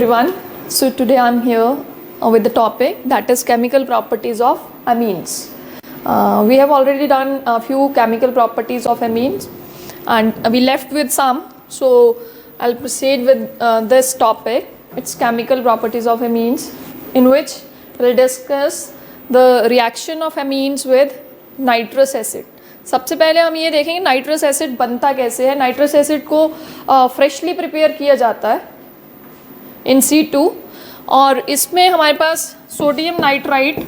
everyone. So today I'm here with the topic that is chemical properties of amines. We have already done a few chemical properties of amines and we left with some. So I'll proceed with this topic. It's chemical properties of amines, in which we'll discuss the reaction of amines with nitrous acid. सबसे पहले हम ये देखेंगे nitrous acid बनता कैसे है. Nitrous acid को freshly prepare किया जाता है इन C2 और इसमें हमारे पास सोडियम नाइट्राइट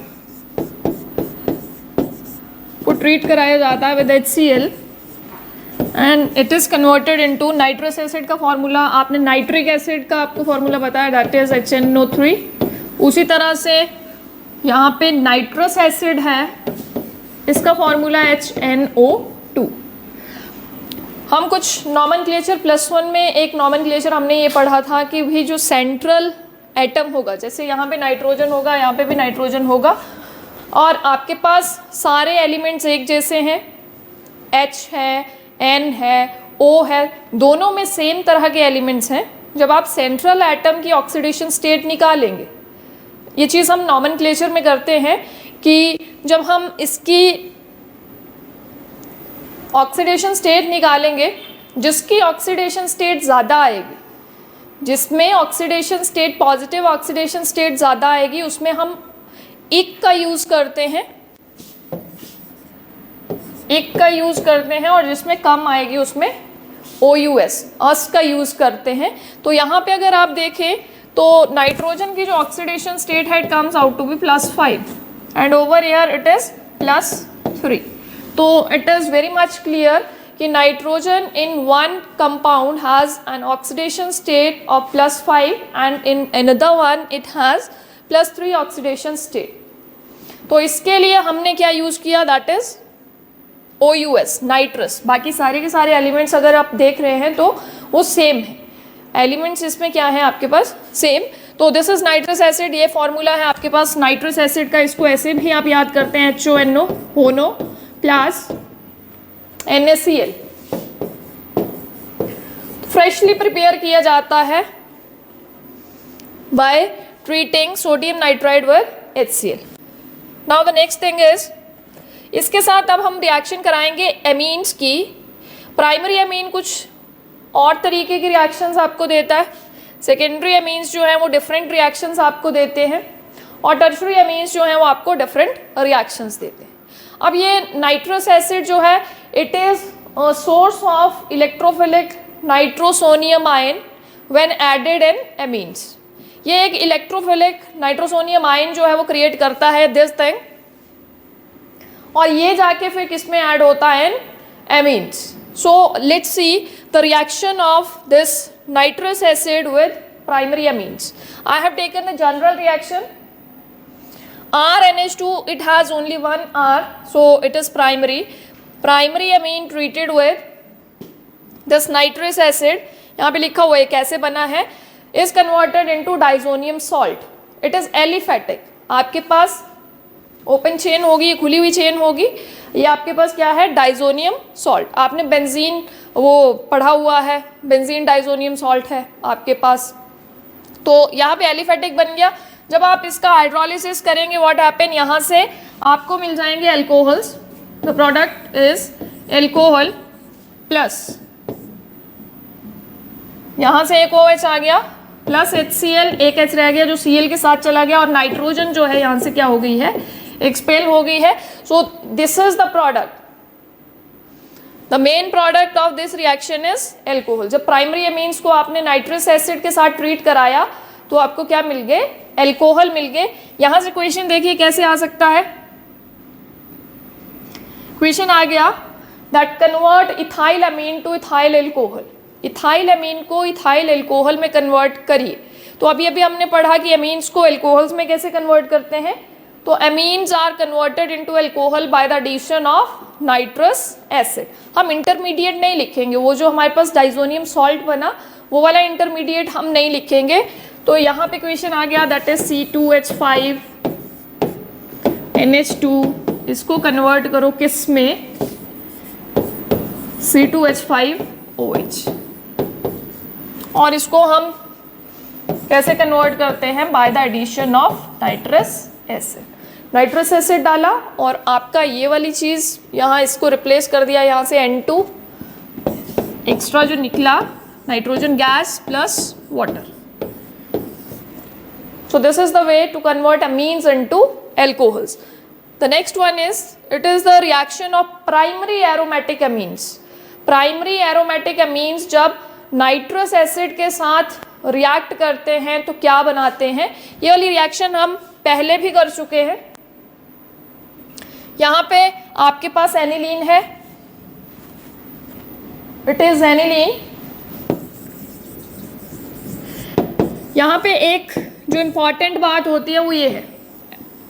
को ट्रीट कराया जाता है with HCl and it is converted into nitrous acid. का फॉर्मूला आपने नाइट्रिक एसिड का आपको फॉर्मूला बताया, दैट इज HNO3. उसी तरह से यहाँ पे नाइट्रस एसिड है, इसका फॉर्मूला HNO2. हम कुछ नॉमेनक्लेचर +1 में एक नॉमेनक्लेचर हमने ये पढ़ा था कि भी जो सेंट्रल एटम होगा, जैसे यहाँ पे नाइट्रोजन होगा, यहाँ पे भी नाइट्रोजन होगा और आपके पास सारे एलिमेंट्स एक जैसे हैं, H है, N है, O है, दोनों में सेम तरह के एलिमेंट्स हैं. जब आप सेंट्रल एटम की ऑक्सीडेशन स्टेट निकालेंगे, ये चीज़ हम नॉमेनक्लेचर में करते हैं कि जब हम इसकी ऑक्सीडेशन स्टेट निकालेंगे, जिसकी ऑक्सीडेशन स्टेट ज़्यादा आएगी, जिसमें oxidation state positive oxidation state ज़्यादा आएगी, उसमें हम इक का यूज़ करते हैं, इक का यूज़ करते हैं और जिसमें कम आएगी उसमें OUS अस का यूज़ करते हैं. तो यहाँ पे अगर आप देखें तो नाइट्रोजन की जो ऑक्सीडेशन स्टेट है, it comes out to be +5 and over here it is +3. तो it is very much clear कि nitrogen in one compound has an oxidation state of +5 and in another one it has +3 oxidation state. तो इसके लिए हमने क्या use किया, that is OUS nitrous. बाकी सारे के सारे एलिमेंट्स अगर आप देख रहे हैं तो वो सेम है, एलिमेंट्स इसमें क्या है आपके पास सेम. तो दिस इज नाइट्रस एसिड, ये फॉर्मूला है आपके पास नाइट्रस एसिड का. इसको ऐसे भी आप याद करते हैं, HONO होनो प्लस NaCl. फ्रेशली प्रिपेयर किया जाता है by treating sodium nitride with HCl. Now the next thing is, इसके साथ अब हम रिएक्शन कराएंगे एमीन्स की. प्राइमरी एमीन कुछ और तरीके की रिएक्शंस आपको देता है, सेकेंडरी एमीन्स जो है वो डिफरेंट रिएक्शंस आपको देते हैं और टर्शरी एमीन्स जो हैं वो आपको डिफरेंट रिएक्शंस देते हैं. अब ये नाइट्रस एसिड जो है, it is source of electrophilic nitrosonium ion when added in amines. ये एक इलेक्ट्रोफिलिक नाइट्रोसोनियम आयन जो है वो क्रिएट करता है दिस थिंग, और ये जाके फिर किस में ऐड होता है, इन amines. So let's see the reaction of this nitrous acid with primary amines. I have taken the general reaction. RNH2, it has only one R, so it is primary. Primary amine treated with this nitrous acid, यहाँ पे लिखा हुआ है कैसे बना है, is converted into diazonium salt. It is aliphatic. आपके पास open chain होगी, खुली हुई चेन होगी, ये आपके पास क्या है, डाइजोनियम सॉल्ट. आपने बेंजीन वो पढ़ा हुआ है, बेंजीन डाइजोनियम सॉल्ट है आपके पास. तो यहाँ पे एलिफेटिक बन गया. जब आप इसका हाइड्रोलिसिस करेंगे, व्हाट हैपन, यहाँ से आपको मिल जाएंगे alcohols. The product is alcohol plus, यहाँ से एक OH आ गया प्लस HCl, एक H रह गया जो Cl के साथ चला गया और नाइट्रोजन जो है यहाँ से क्या हो गई है, एक्सपेल हो गई है. So this is the product. The main product of this reaction is alcohol. जब प्राइमरी एमीन्स को आपने नाइट्रस एसिड के साथ ट्रीट कराया तो आपको क्या मिल गए, एल्कोहल मिल गए. यहां से क्वेश्चन देखिए कैसे आ सकता है. क्वेश्चन आ गया that convert ethyl amine to ethyl alcohol. Ethyl amine को इथाइल एल्कोहल में कन्वर्ट करिए. तो अभी अभी हमने पढ़ा कि अमीन्स को एल्कोहल्स में कैसे कन्वर्ट करते हैं. तो amines are converted into alcohol by the addition of nitrous acid. हम इंटरमीडिएट नहीं लिखेंगे, वो जो हमारे पास डाइजोनियम सॉल्ट बना वो वाला इंटरमीडिएट हम नहीं लिखेंगे. तो यहाँ पे क्वेश्चन आ गया दैट इज C2H5 NH2, इसको कन्वर्ट करो किस में, C2H5OH, और इसको हम कैसे कन्वर्ट करते हैं? By the addition of nitrous acid. Nitrous acid डाला और आपका ये वाली चीज़ यहाँ इसको रिप्लेस कर दिया, यहाँ से N2 एक्स्ट्रा जो निकला nitrogen gas plus water. So this is the way to convert amines into alcohols. The next one is, it is the reaction of primary aromatic amines. Primary aromatic amines जब nitrous acid के साथ react करते हैं तो क्या बनाते हैं? ये वाली रिएक्शन हम पहले भी कर चुके हैं। यहाँ पे आपके पास एनिलीन है, इट इज एनिलीन। यहाँ पे एक जो इंपॉर्टेंट बात होती है वो ये है,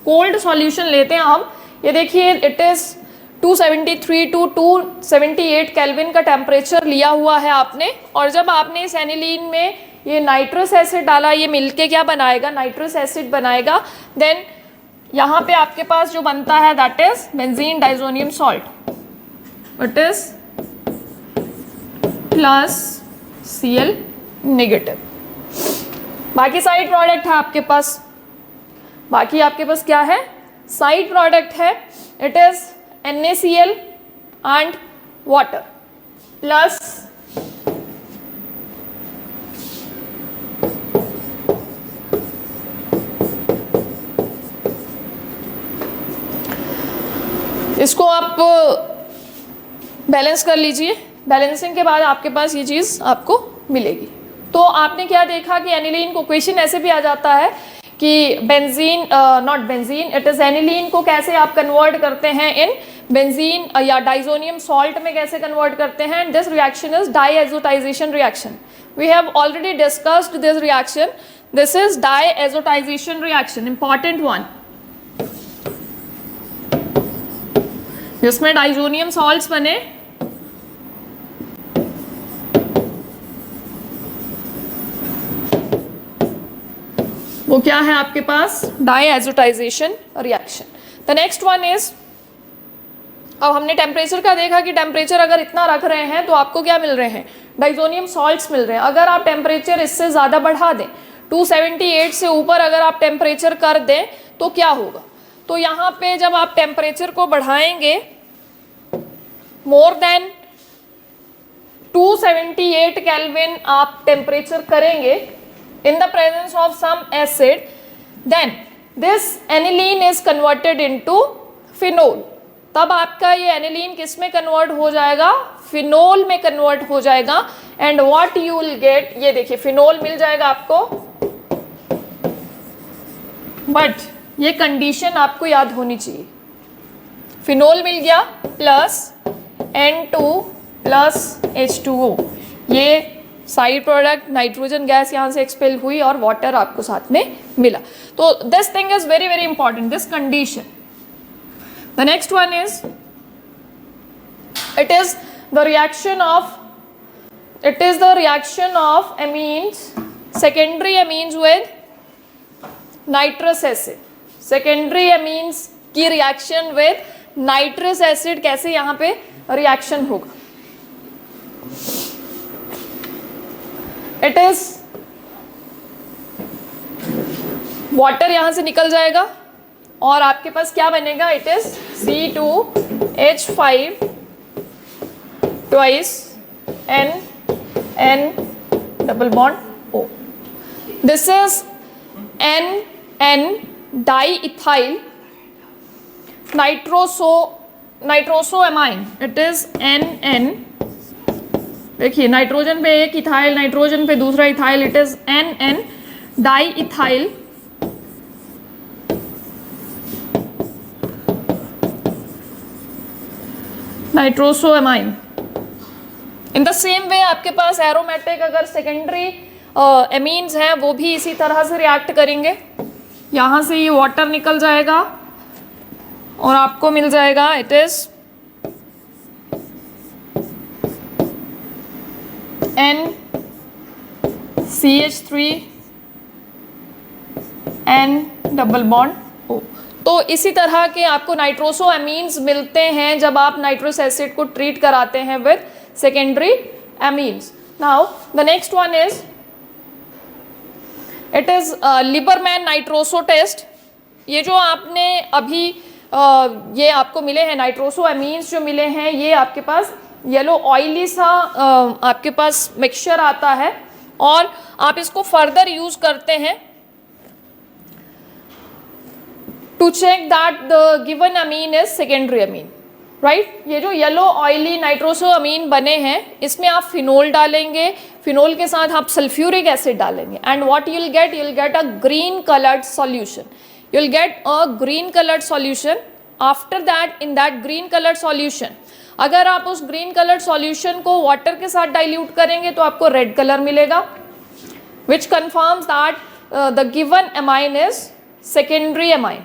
कोल्ड सॉल्यूशन लेते हैं हम, ये देखिए इट इज 273 टू 278 केल्विन का टेम्परेचर लिया हुआ है आपने, और जब आपने इस एनिलीन में ये नाइट्रस एसिड डाला, ये मिलके क्या बनाएगा? नाइट्रस एसिड बनाएगा। देन यहाँ पे आपके पास जो बनता है that is benzene diazonium salt, it is plus Cl negative. बाकी साइड प्रोडक्ट है आपके पास, बाकी आपके पास क्या है? साइड प्रोडक्ट है, it is NaCl and water plus इसको आप बैलेंस कर लीजिए। बैलेंसिंग के बाद आपके पास ये चीज़ आपको मिलेगी। तो आपने क्या देखा कि एनिलीन को क्वेश्चन ऐसे भी आ जाता है कि benzene not benzene it is aniline को कैसे आप कन्वर्ट करते हैं इन बेंजीन या डाइजोनियम सॉल्ट में कैसे कन्वर्ट करते हैं। This reaction is diazotization reaction. We have already discussed this reaction. This is diazotization reaction, important one, जिसमें डाइजोनियम सॉल्ट्स बने वो क्या है आपके पास? Diazotization reaction. The next one is, अब हमने टेम्परेचर का देखा कि टेम्परेचर अगर इतना रख रहे हैं तो आपको क्या मिल रहे हैं? डाइजोनियम सॉल्ट्स मिल रहे हैं। अगर आप टेम्परेचर इससे ज़्यादा बढ़ा दें, 278 से ऊपर अगर आप टेम्परेचर कर दें तो क्या होगा? तो यहाँ पे जब आप टेम्परेचर को बढ़ाएंगे मोर देन 278 केल्विन आप टेम्परेचर करेंगे in the presence of some acid, then this aniline is converted into phenol. तब आपका ये एनिलीन किस में कन्वर्ट हो जाएगा? फिनोल में कन्वर्ट हो जाएगा। And what you will gate, ये देखिए फिनोल मिल जाएगा आपको, बट ये कंडीशन आपको याद होनी चाहिए। फिनोल मिल गया प्लस N2 प्लस H2O, ये साइड प्रोडक्ट नाइट्रोजन गैस यहाँ से एक्सपेल हुई और वाटर आपको साथ में मिला। तो this thing is very very important, this condition. The next one is, it is the reaction of amines, secondary amines with nitrous acid. secondary amines की रिएक्शन with nitrous acid कैसे यहाँ पे रिएक्शन होगा? इट इज वाटर यहां से निकल जाएगा और आपके पास क्या बनेगा? It is C2H5 twice N double bond O. This is NN diethyl nitrosoamine, it is NN। देखिए नाइट्रोजन पे एक इथाइल, नाइट्रोजन पे दूसरा ethyl, it is NN diethyl nitrosoamine. In the same way आपके पास एरोमेटिक अगर सेकेंडरी एमीन्स हैं वो भी इसी तरह से रिएक्ट करेंगे। यहाँ से ये वाटर निकल जाएगा और आपको मिल जाएगा, it is NCH3 N double bond O। तो इसी तरह के आपको नाइट्रोसो एमीन्स मिलते हैं जब आप नाइट्रस एसिड को ट्रीट कराते हैं with secondary amines. Now the next one is, it is Liebermann nitroso test. ये जो आपने अभी ये आपको मिले हैं नाइट्रोसो अमीन्स जो मिले हैं, ये आपके पास येलो ऑयली सा आपके पास मिक्सचर आता है और आप इसको फर्दर यूज करते हैं to check that the given amine is secondary amine, right. ये जो येलो ऑयली नाइट्रोसो अमीन बने हैं इसमें आप फिनोल डालेंगे, फिनोल के साथ आप सल्फ्यूरिक एसिड डालेंगे and what you will get a green coloured solution. You will get a green coloured solution. After that in that green coloured solution, अगर आप उस ग्रीन कलर्ड सॉल्यूशन को वाटर के साथ डाइल्यूट करेंगे तो आपको रेड कलर मिलेगा, which confirms that the given amine is secondary amine.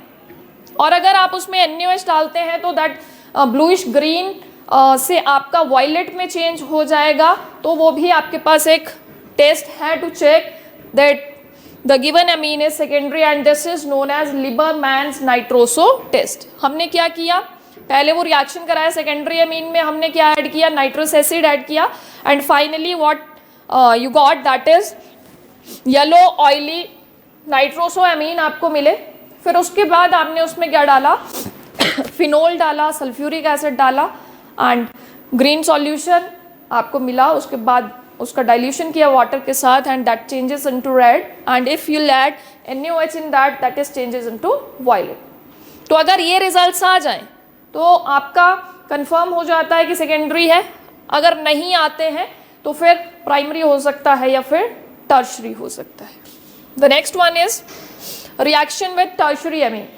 और अगर आप उसमें NaOH डालते हैं तो दैट ब्लूइश ग्रीन से आपका वायलेट में चेंज हो जाएगा। तो वो भी आपके पास एक टेस्ट है to check that the given amine is secondary and this is known as Liebermann's nitroso test. हमने क्या किया, पहले वो रिएक्शन कराया, सेकेंडरी अमीन में हमने क्या ऐड किया, नाइट्रस एसिड ऐड किया and finally what you got that is yellow oily nitroso amine आपको मिले। फिर उसके बाद आपने उसमें क्या डाला, फिनोल डाला, सल्फ्यूरिक एसिड डाला एंड ग्रीन सॉल्यूशन आपको मिला। उसके बाद उसका डाइल्यूशन किया वाटर के साथ and that changes into red and if you add NaOH in that is changes into violet. तो अगर ये रिजल्ट्स आ जाएं तो आपका कंफर्म हो जाता है कि सेकेंडरी है। अगर नहीं आते हैं तो फिर प्राइमरी हो सकता है या फिर टर्शरी हो सकता है। The next one is reaction with tertiary अमीन।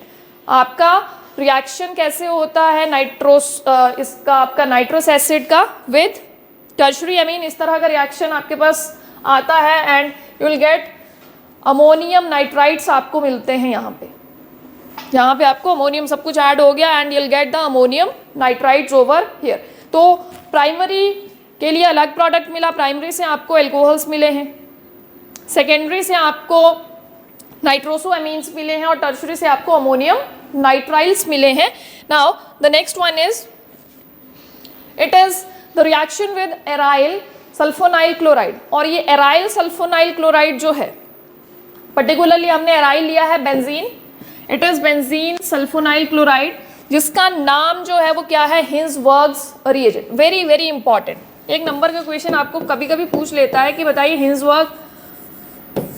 आपका रिएक्शन कैसे होता है इसका आपका नाइट्रस एसिड का विद टर्शरी अमीन, इस तरह का रिएक्शन आपके पास आता है and you will gate ammonium nitrites आपको मिलते हैं। यहाँ पे आपको अमोनियम सब कुछ ऐड हो गया and you will get the ammonium nitrites over here. तो प्राइमरी के लिए अलग प्रोडक्ट मिला, प्राइमरी से आपको एल्कोहल्स मिले हैं, सेकेंडरी से आपको नाइट्रोसो अमीन्स मिले हैं और टर्शरी से आपको अमोनियम नाइट्राइल्स मिले हैं। Now the next one is it is the reaction with aryl sulfonyl chloride. और ये एराइल सल्फोनाइल क्लोराइड जो है, पर्टिकुलरली हमने एराइल लिया है benzene, it is benzene sulphonyl chloride, जिसका नाम जो है वो क्या है, हिंसबर्ग्स रिएजेंट। वेरी वेरी इंपॉर्टेंट, एक नंबर का क्वेश्चन आपको कभी कभी पूछ लेता है कि बताइए हिंसबर्ग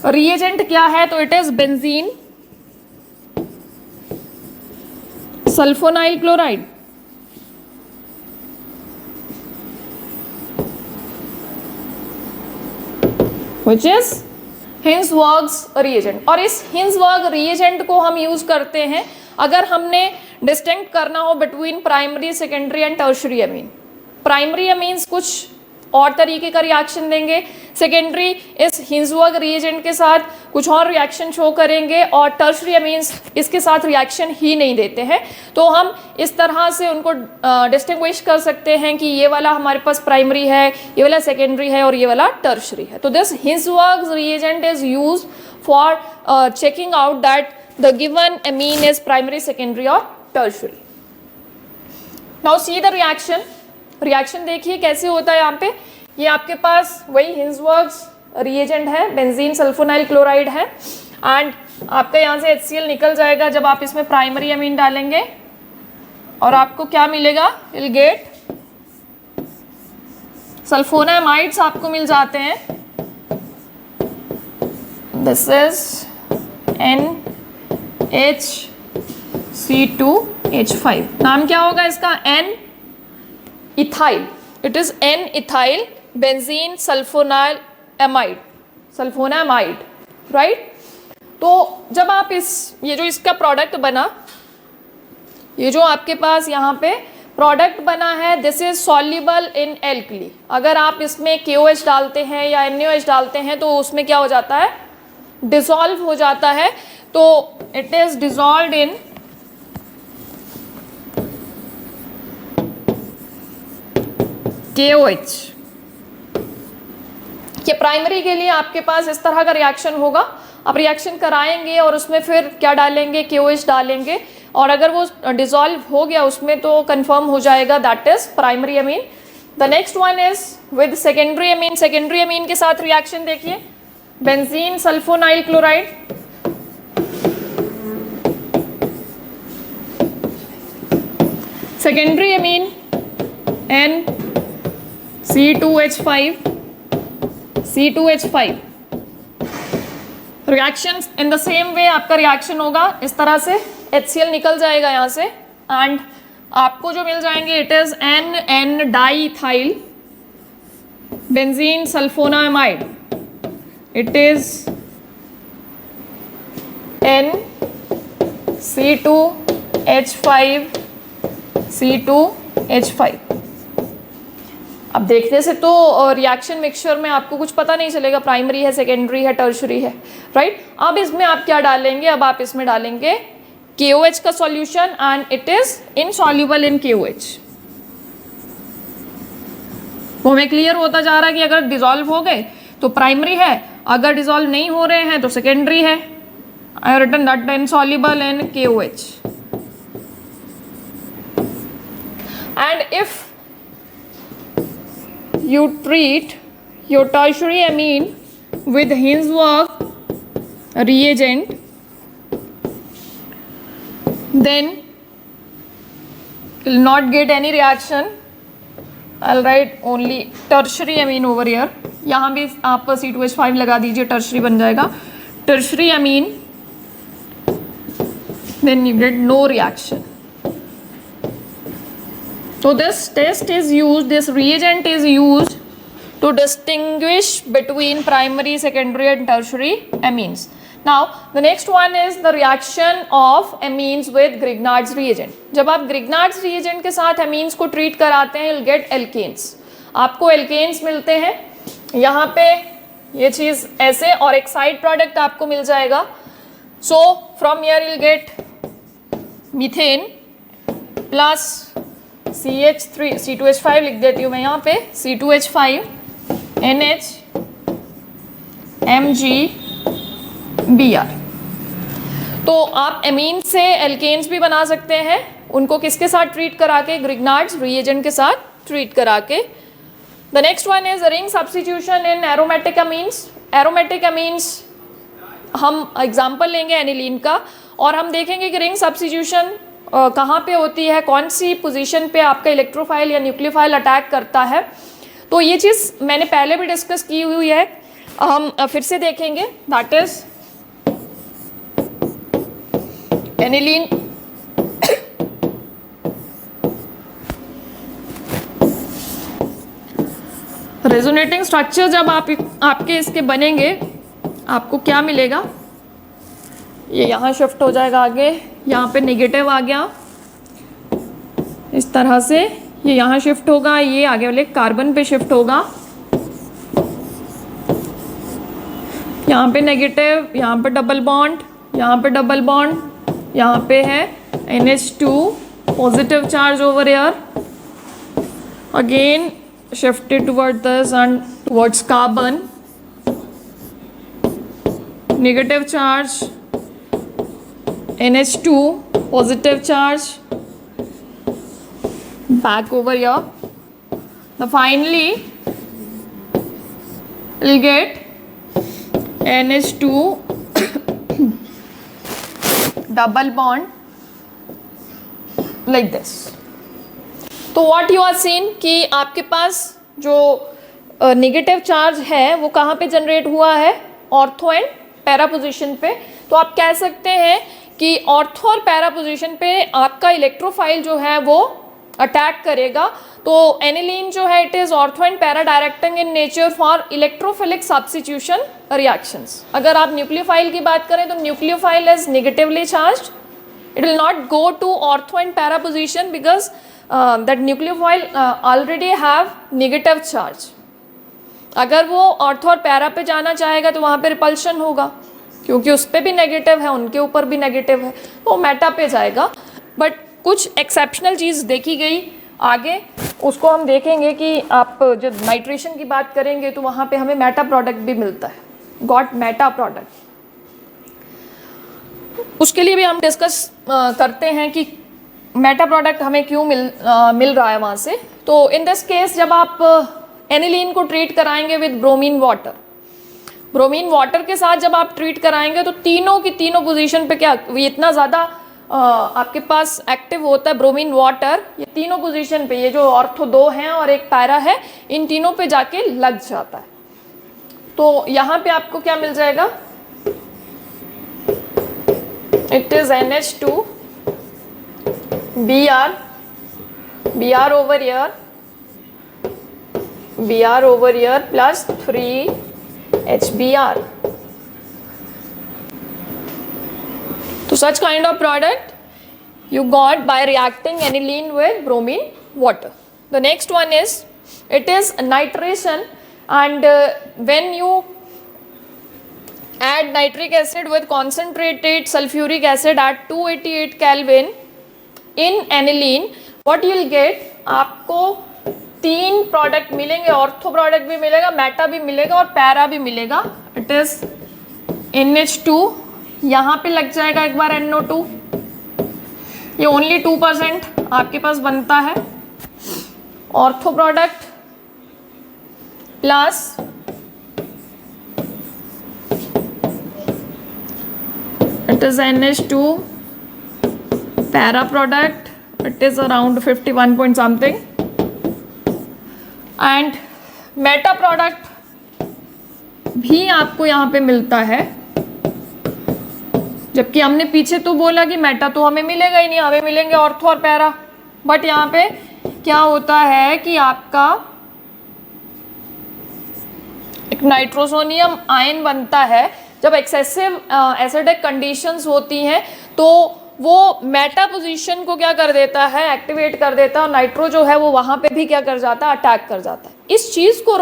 रिएजेंट क्या है, तो it is benzene sulphonyl chloride. which is Hinsberg's reagent. और इस हिंसबर्ग रिएजेंट को हम यूज करते हैं अगर हमने डिस्टिंक्ट करना हो between primary, secondary and tertiary Amin. Primary amines कुछ और तरीके का रिएक्शन देंगे, सेकेंडरी इस हिंसबर्ग रिएजेंट के साथ कुछ और रिएक्शन शो करेंगे और टर्शरी अमीन्स इसके साथ रिएक्शन ही नहीं देते हैं। तो हम इस तरह से उनको डिस्टिंग्विश कर सकते हैं कि ये वाला हमारे पास प्राइमरी है, ये वाला सेकेंडरी है और ये वाला टर्शरी है। तो this Hinsberg reagent is used for checking out that the given amine is primary, secondary और tertiary. Now see the reaction. Reaction देखिए कैसे होता है। यहाँ पे ये आपके पास वही हिंसबर्ग्स रिएजेंट है, बेंजीन सल्फोनाइल क्लोराइड है एंड आपका यहाँ से HCl निकल जाएगा जब आप इसमें प्राइमरी अमीन डालेंगे और आपको क्या मिलेगा, विल गेट सल्फोनामाइड्स आपको मिल जाते हैं। This is NHC2H5। नाम क्या होगा इसका, N ethyl. It is N ethyl benzene sulphonyl amide, sulphonamide, right. तो जब आप ये जो इसका प्रोडक्ट बना, ये जो आपके पास यहाँ पे प्रोडक्ट बना है, this is soluble in alkali. अगर आप इसमें KOH डालते हैं या NaOH डालते हैं तो उसमें क्या हो जाता है, डिसॉल्व हो जाता है। तो it is dissolved in KOH। ये प्राइमरी के लिए आपके पास इस तरह का रिएक्शन होगा। आप रिएक्शन कराएंगे और उसमें फिर क्या डालेंगे, KOH डालेंगे और अगर वो डिसॉल्व हो गया उसमें तो कंफर्म हो जाएगा that is primary amine. The next one is with secondary amine. Secondary amine के साथ रिएक्शन देखिए, benzene sulphonyl chloride, secondary amine NC2H5, C2H5। Reaction in the same वे आपका रिएक्शन होगा इस तरह से, HCl निकल जाएगा यहाँ से एंड आपको जो मिल जाएंगे it is NN diethyl benzene sulphonamide, it is NC2H5 C2H5। अब देखने से तो रिएक्शन मिक्सचर में आपको कुछ पता नहीं चलेगा प्राइमरी है, सेकेंडरी है, टर्शरी है, राइट। अब इसमें आप क्या डालेंगे, अब आप इसमें डालेंगे KOH का solution and it is insoluble in KOH। वो हमें क्लियर होता जा रहा है कि अगर डिसॉल्व हो गए तो प्राइमरी है, अगर डिसॉल्व नहीं हो रहे हैं तो सेकेंडरी है। I have written that insoluble in KOH। And if you treat your tertiary amine with Hinsberg reagent, then will not get any reaction. I'll write only tertiary amine over here. यहाँ भी आप C2H5 लगा दीजिए, tertiary बन जाएगा tertiary amine, then you get no reaction. So this test is used, this reagent is used to distinguish between primary, secondary and tertiary amines. Now the next one is the reaction of amines with Grignard's reagent. जब आप Grignard's reagent के साथ amines को treat कराते हैं, you'll get alkanes. आपको alkanes मिलते हैं यहाँ पे, ये चीज़ ऐसे, और एक side product आपको मिल जाएगा। So from here you'll get methane plus CH3 C2H5 लिख देती हूँ मैं यहाँ पे, C2H5 NH MgBr। तो आप एमीन से एल्केन्स भी बना सकते हैं, उनको किसके साथ ट्रीट करा के, ग्रिग्नार्ड्स रिएजेंट के साथ ट्रीट करा के। The next one is ring substitution in aromatic amines. Aromatic amines हम एग्जाम्पल लेंगे एनिलीन का, और हम देखेंगे कि रिंग सब्स्टिट्यूशन कहाँ पे होती है, कौन सी पोजीशन पे आपका इलेक्ट्रोफाइल या न्यूक्लियोफाइल अटैक करता है। तो ये चीज़ मैंने पहले भी डिस्कस की हुई है, हम फिर से देखेंगे। That is aniline resonating structure जब आपके इसके बनेंगे, आपको क्या मिलेगा, ये यहाँ शिफ्ट हो जाएगा आगे, यहाँ पे नेगेटिव आ गया इस तरह से, ये यहाँ शिफ्ट होगा, ये आगे वाले कार्बन पे शिफ्ट होगा, यहाँ पे नेगेटिव, यहाँ पे डबल बॉन्ड, यहाँ पे डबल बॉन्ड, यहाँ पे है NH2 positive charge over here, again shifted toward this and towards carbon, negative charge NH2 positive charge back over here. Now finally we'll get NH2 double bond like this. तो what you are seeing कि आपके पास जो negative charge है वो कहाँ पे generate हुआ है, ऑर्थो एंड पैरा पोजीशन पे। तो आप कह सकते हैं कि ऑर्थो और पैरा पोजीशन पे आपका इलेक्ट्रोफाइल जो है वो अटैक करेगा। तो एनिलीन जो है it is ortho and para directing in nature for electrophilic substitution reactions. अगर आप न्यूक्लियोफाइल की बात करें तो nucleophile is negatively charged, it will not go to ortho and para position because that nucleophile already have negative charge. अगर वो ortho और para पे जाना चाहेगा तो वहाँ पे रिपल्शन होगा, क्योंकि उस पर भी नेगेटिव है, उनके ऊपर भी नेगेटिव है, तो मेटा पे जाएगा। बट कुछ एक्सेप्शनल चीज़ देखी गई आगे, उसको हम देखेंगे कि आप जब नाइट्रेशन की बात करेंगे तो वहाँ पे हमें मेटा प्रोडक्ट भी मिलता है, गॉट मेटा प्रोडक्ट। उसके लिए भी हम डिस्कस करते हैं कि मेटा प्रोडक्ट हमें क्यों मिल रहा है वहाँ से। तो इन दिस केस जब आप एनिलीन को ट्रीट कराएंगे with bromine water, bromine water के साथ जब आप ट्रीट कराएंगे तो तीनों की तीनों पोजीशन पे क्या ये इतना ज़्यादा आपके पास एक्टिव होता है ब्रोमीन वाटर, ये तीनों पोजीशन पे, ये जो ऑर्थो 2 हैं और एक पैरा है, इन तीनों पे जाके लग जाता है। तो यहाँ पे आपको क्या मिल जाएगा, it is NH2 Br over here plus 3 HBr. So such kind of product you got by reacting aniline with bromine water. The next one is, it is nitration, and when you add nitric acid with concentrated sulfuric acid at 288 Kelvin in aniline, what you will get, आपको 3 product मिलेंगे, ortho product भी मिलेगा, Meta भी मिलेगा और para भी मिलेगा। It is NH2, यहाँ पे लग जाएगा एक बार NO2, ये ओनली 2% आपके पास बनता है। Ortho product plus it is NH2 para product, it is around 51 point something, and Meta product भी आपको यहाँ पे मिलता है, जबकि हमने पीछे तो बोला कि मेटा तो हमें मिलेगा ही नहीं, हमें मिलेंगे ऑर्थो और पैरा। बट यहाँ पे क्या होता है कि आपका एक नाइट्रोसोनियम आयन बनता है, जब एक्सेसिव एसिडिक कंडीशंस होती हैं तो वो मेटा पोजीशन को क्या कर देता है, एक्टिवेट कर देता है, और नाइट्रो जो है वो वहाँ पे भी क्या कर जाता है, अटैक कर जाता है। इस चीज़ को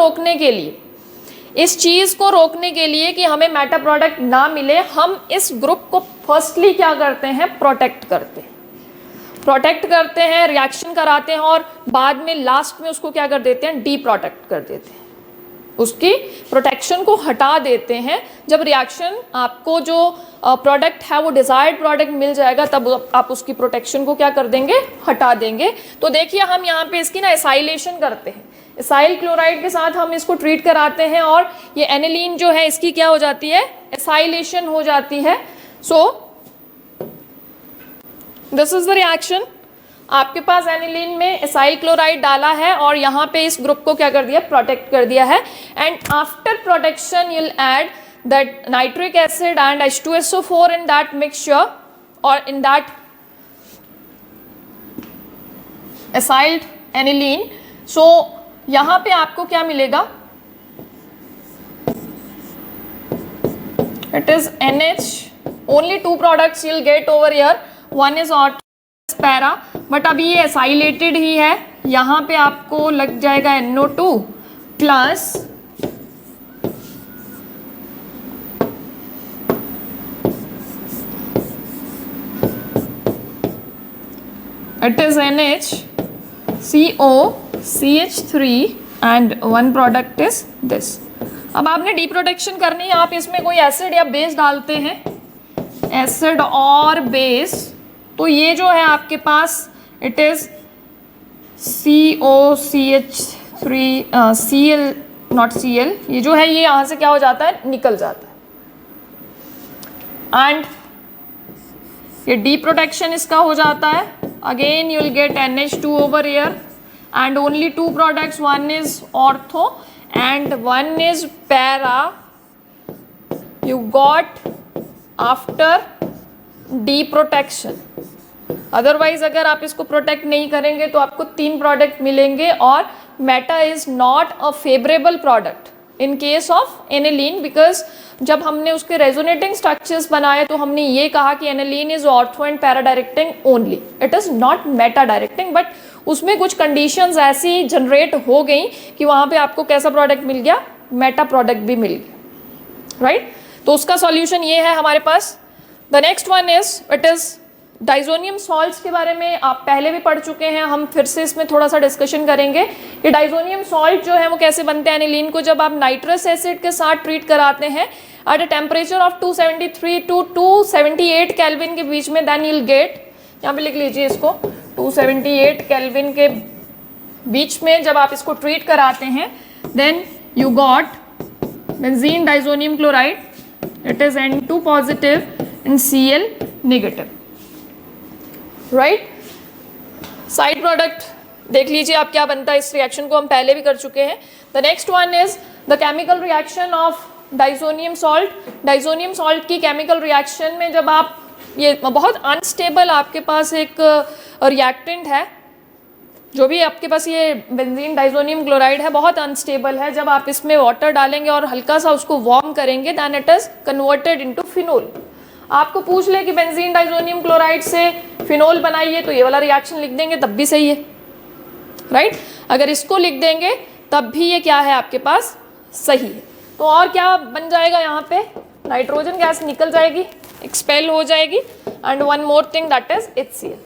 रोकने के लिए कि हमें मेटा प्रोडक्ट ना मिले, हम इस ग्रुप को फर्स्टली क्या करते हैं, प्रोटेक्ट करते हैं, रिएक्शन कराते हैं, और बाद में लास्ट में उसको क्या कर देते हैं, डी प्रोटेक्ट कर देते हैं, उसकी प्रोटेक्शन को हटा देते हैं। जब रिएक्शन आपको जो प्रोडक्ट है वो डिजायर्ड प्रोडक्ट मिल जाएगा, तब आप उसकी प्रोटेक्शन को क्या कर देंगे, हटा देंगे। तो देखिए हम यहाँ पे इसकी ना एसाइलेशन करते हैं, एसाइल क्लोराइड के साथ हम इसको ट्रीट कराते हैं, और ये एनिलीन जो है इसकी क्या हो जाती है, एसाइलेशन हो जाती है। So this is the reaction. आपके पास एनिलीन में एसाइल क्लोराइड डाला है और यहाँ पे इस ग्रुप को क्या कर दिया, प्रोटेक्ट कर दिया है, and after protection you will add that nitric acid and H2SO4 in that mixture और इन दैट एसाइल्ड एनिलीन। सो यहाँ पे आपको क्या मिलेगा, it is NH, only 2 products you'll get over here, one is para, but अभी ये एसाइलेटेड ही है। यहाँ पे आपको लग जाएगा NO2 plus it is NH CO CH3 and 1 product is this. अब आपने डी प्रोटेक्शन करनी है, आप इसमें कोई एसिड या बेस डालते हैं, एसिड और बेस, तो ये जो है आपके पास it is COCH3 Cl not Cl, ये जो है ये यहाँ से क्या हो जाता है, निकल जाता है, एंड ये डी प्रोटेक्शन इसका हो जाता है। Again you will gate NH2 over here and only 2 products, one is ortho and one is para you got after deprotection। Otherwise अगर आप इसको प्रोटेक्ट नहीं करेंगे तो आपको 3 प्रोडक्ट मिलेंगे, और Meta is not a favourable product in case of aniline, because जब हमने उसके रेजोनेटिंग स्ट्रक्चर्स बनाए तो हमने ये कहा कि aniline is ortho and para directing only, it is not Meta directing, but उसमें कुछ कंडीशंस ऐसी जनरेट हो गई कि वहाँ पे आपको कैसा प्रोडक्ट मिल गया, मेटा प्रोडक्ट भी मिल गया, राइट। तो उसका सॉल्यूशन ये है हमारे पास। The next one is, it is diazonium salts के बारे में आप पहले भी पढ़ चुके हैं, हम फिर से इसमें थोड़ा सा डिस्कशन करेंगे कि डाइजोनियम सॉल्ट जो है वो कैसे बनते हैं। एनिलीन को जब आप नाइट्रस एसिड के साथ ट्रीट कराते हैं at a temperature of 273 to 278 kelvin के बीच में, देन यू विल गेट, यहाँ पे लिख लीजिए इसको, 278 केल्विन के बीच में जब आप इसको ट्रीट कराते हैं, then you got benzene diazonium chloride, it is N2 positive and Cl negative, right? Side product देख लीजिए आप क्या बनता है, इस रिएक्शन को हम पहले भी कर चुके हैं. The next one is the chemical reaction of diazonium salt. Diazonium salt की केमिकल रिएक्शन में जब आप ये बहुत अनस्टेबल आपके पास एक रिएक्टेंट है, जो भी आपके पास ये बेंजीन डाइजोनियम क्लोराइड है बहुत अनस्टेबल है. जब आप इसमें वाटर डालेंगे और हल्का सा उसको वार्म करेंगे then it is converted into phenol. आपको पूछ ले कि बेंजीन डाइजोनियम क्लोराइड से फिनोल बनाइए तो ये वाला रिएक्शन लिख देंगे तब भी सही है, राइट? अगर इसको लिख देंगे तब भी ये क्या है आपके पास सही है. तो और क्या बन जाएगा यहाँ पे, नाइट्रोजन गैस निकल जाएगी, एक्सपेल हो जाएगी, and one more thing that is HCl.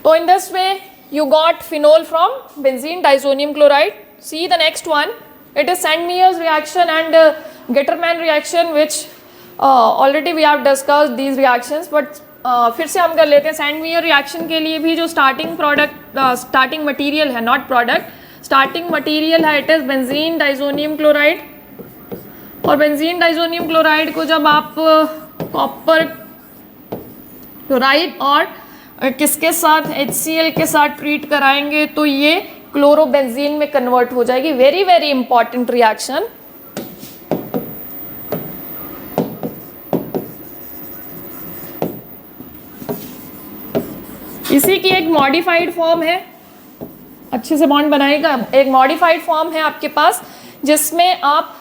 So in this way you got phenol from benzene diazonium chloride. See the next one, it is Sandmeyer's reaction and Getterman reaction, which already we have discussed these reactions, but फिर से हम कर लेते हैं. Sandmeyer reaction के लिए भी जो starting product starting material है, not product, starting material है, it is benzene diazonium chloride. और benzene diazonium chloride को जब आप कॉपर क्लोराइड और किसके साथ HCl के साथ ट्रीट कराएंगे तो ये क्लोरोबेंजीन में कन्वर्ट हो जाएगी. Very very important reaction. इसी की एक मॉडिफाइड फॉर्म है, अच्छे से बॉन्ड बनाएगा. एक मॉडिफाइड फॉर्म है आपके पास जिसमें आप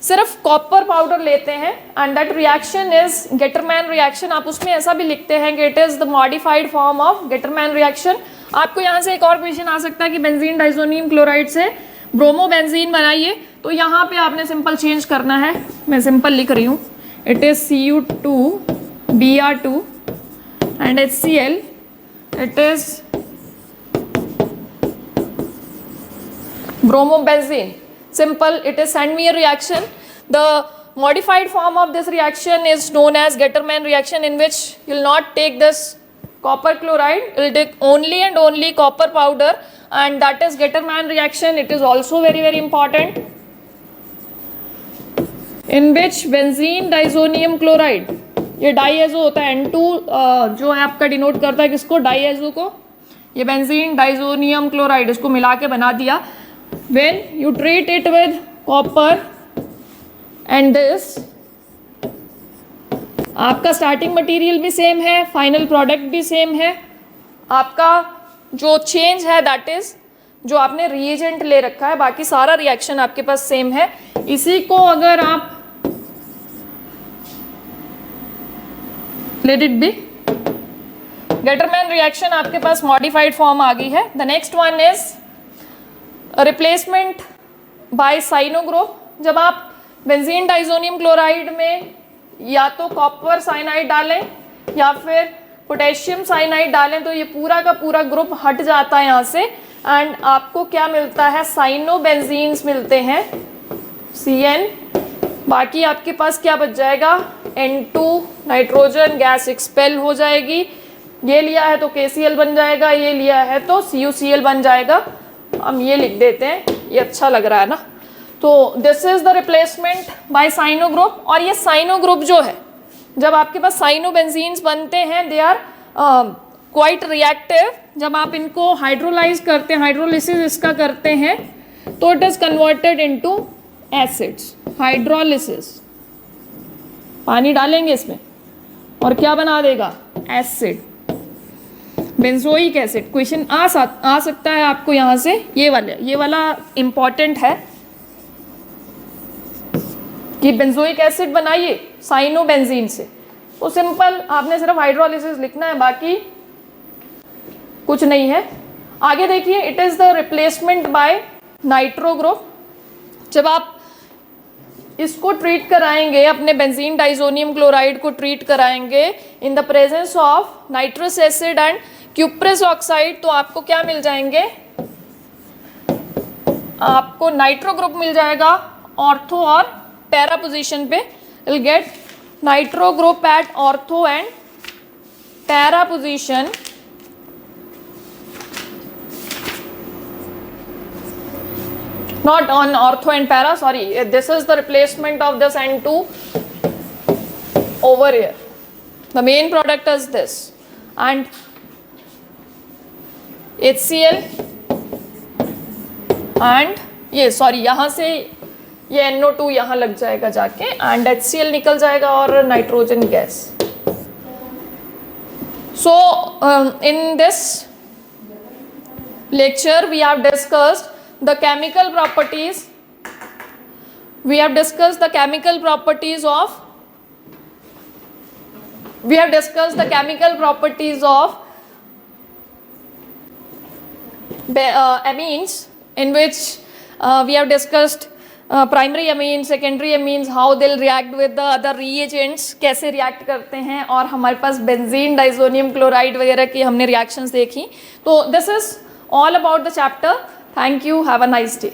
सिर्फ कॉपर पाउडर लेते हैं and that reaction is Gattermann reaction. आप उसमें ऐसा भी लिखते हैं कि it is the modified form of Gattermann reaction. आपको यहाँ से एक और क्वेश्चन आ सकता है कि बेंजीन डाइजोनियम क्लोराइड से ब्रोमोबेंजीन बनाइए, तो यहाँ पे आपने सिंपल चेंज करना है. मैं सिंपल लिख रही हूँ, it is Cu2Br2 and HCl, it is bromobenzene. Simple, it is Sandmeyer reaction. The modified form of this reaction is known as Getterman reaction, in which you will not take this copper chloride, you will take only and only copper powder, and that is Getterman reaction. It is also very very important, in which benzene diazonium chloride, ये डाईएजो होता है N2 जो है आपका denote करता है किसको, डाईएजो को. ये बेंजीन डाइजोनियम क्लोराइड इसको मिला के बना दिया. When you treat it with copper and this, आपका स्टार्टिंग मटेरियल भी सेम है, फाइनल प्रोडक्ट भी सेम है. आपका जो चेंज है दैट इज जो आपने रिएजेंट ले रखा है, बाकी सारा रिएक्शन आपके पास सेम है. इसी को अगर आप let it be, Gattermann reaction आपके पास मॉडिफाइड फॉर्म आ गई है. The next one is replacement by cyano group. जब आप बेंजीन डाइजोनियम क्लोराइड में या तो कॉपर साइनाइड डालें या फिर पोटेशियम साइनाइड डालें तो ये पूरा का पूरा ग्रुप हट जाता है यहाँ से, एंड आपको क्या मिलता है, साइनो बेंजीन्स मिलते हैं CN. बाकी आपके पास क्या बच जाएगा, N2 नाइट्रोजन गैस एक्सपेल हो जाएगी. ये लिया है तो KCl बन जाएगा, ये लिया है तो CuCl बन जाएगा. हम ये लिख देते हैं, ये अच्छा लग रहा है ना. तो this is the replacement by cyano group. और ये साइनो ग्रुप जो है, जब आपके पास साइनो बेंजीन्स बनते हैं दे आर क्वाइट रिएक्टिव. जब आप इनको हाइड्रोलाइज करते हैं, हाइड्रोलिसिस इसका करते हैं तो it is converted into acids. Hydrolysis, पानी डालेंगे इसमें और क्या बना देगा, एसिड, बेंजोइक एसिड. क्वेश्चन आ सकता है आपको यहाँ से. ये वाला इंपॉर्टेंट है कि बेंजोइक एसिड बनाइए साइनो बेंजीन से. तो सिंपल आपने सिर्फ हाइड्रोलिसिस लिखना है, बाकी कुछ नहीं है. आगे देखिए, it is the replacement bye nitro group. जब आप इसको ट्रीट कराएंगे, अपने बेंजीन डाइजोनियम क्लोराइड को ट्रीट कराएंगे in the presence of nitrous acid and cuprous oxide, तो आपको क्या मिल जाएंगे, आपको नाइट्रो ग्रुप मिल जाएगा ऑर्थो और पैरा पोजीशन पे. Will get nitro group at ortho and para position. not on ortho and para, sorry, this is the replacement of this N2 over here. The main product is this, and HCl and ये sorry यहाँ से ये NO2 यहाँ लग जाएगा जाके, and HCl निकल जाएगा और nitrogen gas. So in this lecture we have discussed the chemical properties. We have discussed the chemical properties of amines, in which we have discussed primary amines, secondary amines, how they'll react with the other reagents, कैसे react करते हैं, और हमारे पास benzene diazonium chloride वगैरह की हमने reactions देखी. तो this is all about the chapter. Thank you. Have a nice day.